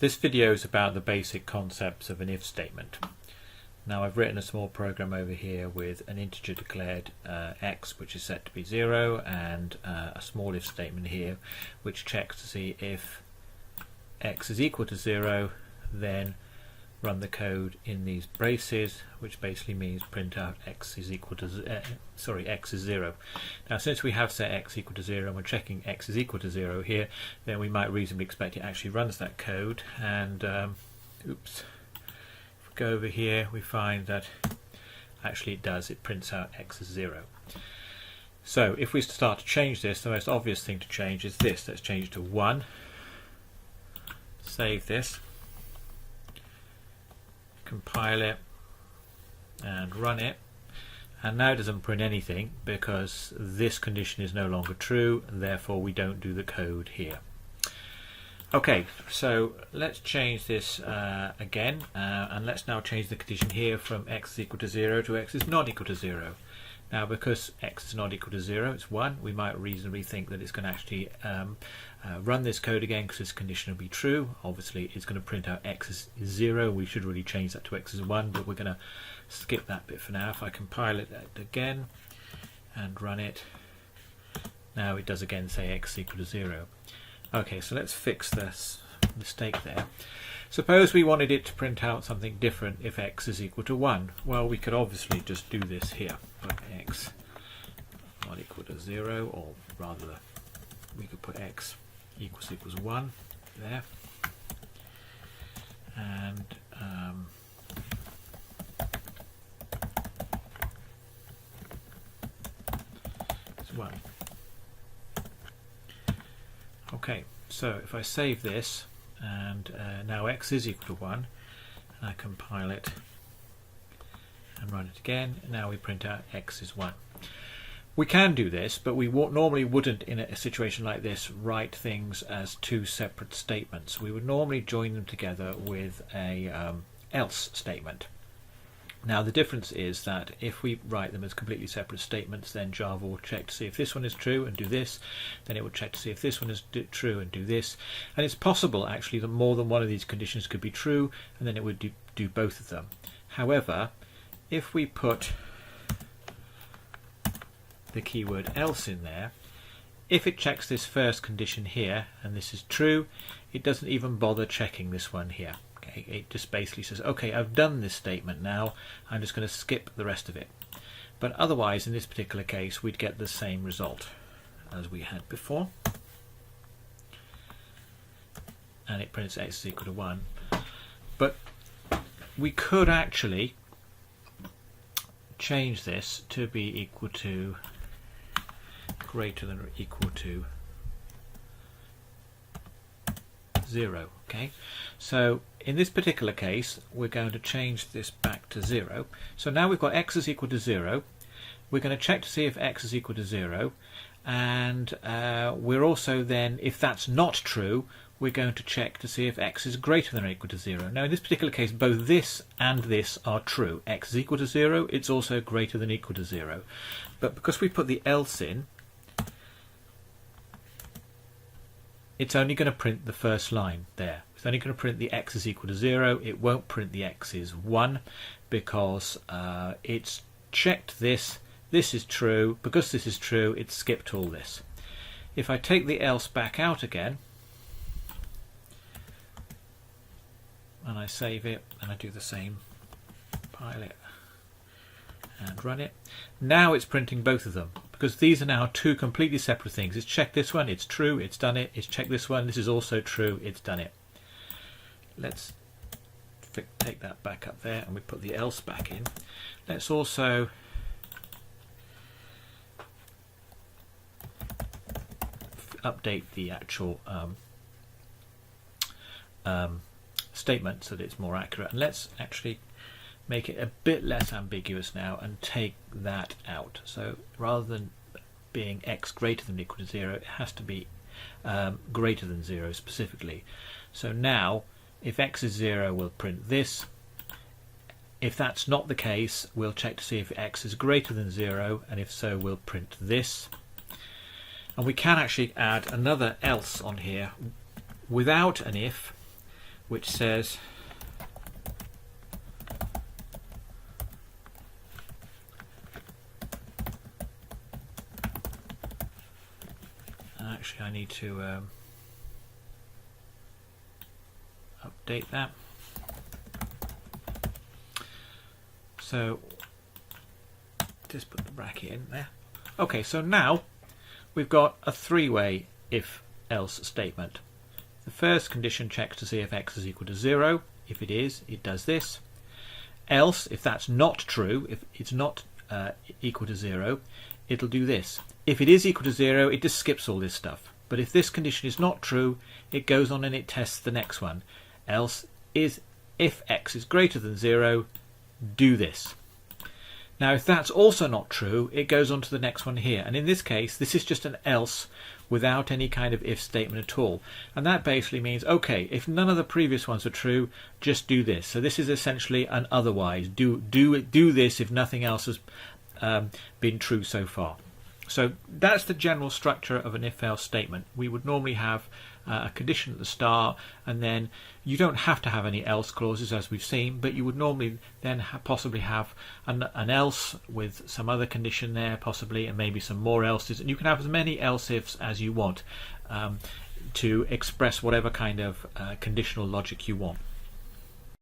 This video is about the basic concepts of an if statement. Now I've written a small program over here with an integer declared x, which is set to be 0, and a small if statement here which checks to see if x is equal to 0, then run the code in these braces, which basically means print out x is equal to x is 0. Now since we have set x equal to 0 and we're checking x is equal to 0 here, then we might reasonably expect it actually runs that code, and oops, if we go over here we find that actually it does, it prints out x is 0. So if we start to change this, the most obvious thing to change is this. Let's change it to 1, save this, compile it and run it, and now it doesn't print anything because this condition is no longer true, therefore we don't do the code here. Okay, so let's change this again, and let's now change the condition here from x is equal to 0 to x is not equal to 0. Now because x is not equal to 0, it's 1, we might reasonably think that it's going to actually run this code again because this condition will be true. Obviously it's going to print out x is 0, we should really change that to x is 1, but we're going to skip that bit for now. If I compile it again and run it, now it does again say x is equal to 0. Okay, so let's fix this mistake there. Suppose we wanted it to print out something different if x is equal to 1. Well, we could obviously just do this here. Put x not equal to 0, or rather we could put x equals 1 there, and it's 1. Okay, so if I save this, and now x is equal to 1, and I compile it and run it again, and now we print out x is 1. We can do this, but we normally wouldn't in a situation like this write things as two separate statements. We would normally join them together with a else statement. Now the difference is that if we write them as completely separate statements, then Java will check to see if this one is true and do this, then it will check to see if this one is true and do this, and it's possible actually that more than one of these conditions could be true, and then it would do both of them. However, if we put the keyword else in there, if it checks this first condition here and this is true, it doesn't even bother checking this one here. Okay, it just basically says, okay, I've done this statement now, I'm just going to skip the rest of it. But otherwise, in this particular case, we'd get the same result as we had before, and it prints x is equal to 1. But we could actually change this to be equal to greater than or equal to 0. Okay, so in this particular case we're going to change this back to 0. So now we've got x is equal to 0. We're going to check to see if x is equal to 0, and we're also then, if that's not true, we're going to check to see if x is greater than or equal to 0. Now in this particular case both this and this are true. X is equal to 0, it's also greater than or equal to 0. But because we put the else in, it's only going to print the first line there. It's only going to print the x is equal to 0. It won't print the x is 1 because it's checked this. This is true. Because this is true, it's skipped all this. If I take the else back out again, and I save it, and I do the same, compile it and run it, now it's printing both of them, because these are now two completely separate things. It's checked this one, it's true, it's done it. It's checked this one, this is also true, it's done it. Let's take that back up there, and we put the else back in. Let's also update the actual statement so that it's more accurate, and let's actually make it a bit less ambiguous now and take that out. So rather than being x greater than or equal to 0, it has to be greater than 0 specifically. So now if x is 0, we'll print this. If that's not the case, we'll check to see if x is greater than 0, and if so, we'll print this. And we can actually add another else on here without an if, which says actually I need to update that. So just put the bracket in there. Okay, so now we've got a three-way if-else statement. The first condition checks to see if x is equal to 0. If it is, it does this. Else, if that's not true, if it's not equal to 0, it'll do this. If it is equal to 0, it just skips all this stuff. But if this condition is not true, it goes on and it tests the next one. Else is if x is greater than 0, do this. Now if that's also not true, it goes on to the next one here, and in this case this is just an else without any kind of if statement at all, and that basically means, okay, if none of the previous ones are true, just do this. So this is essentially an otherwise, do this if nothing else has been true so far. So that's the general structure of an if-else statement. We would normally have a condition at the start, and then you don't have to have any else clauses as we've seen, but you would normally then possibly have an else with some other condition there possibly, and maybe some more else's, and you can have as many else ifs as you want to express whatever kind of conditional logic you want.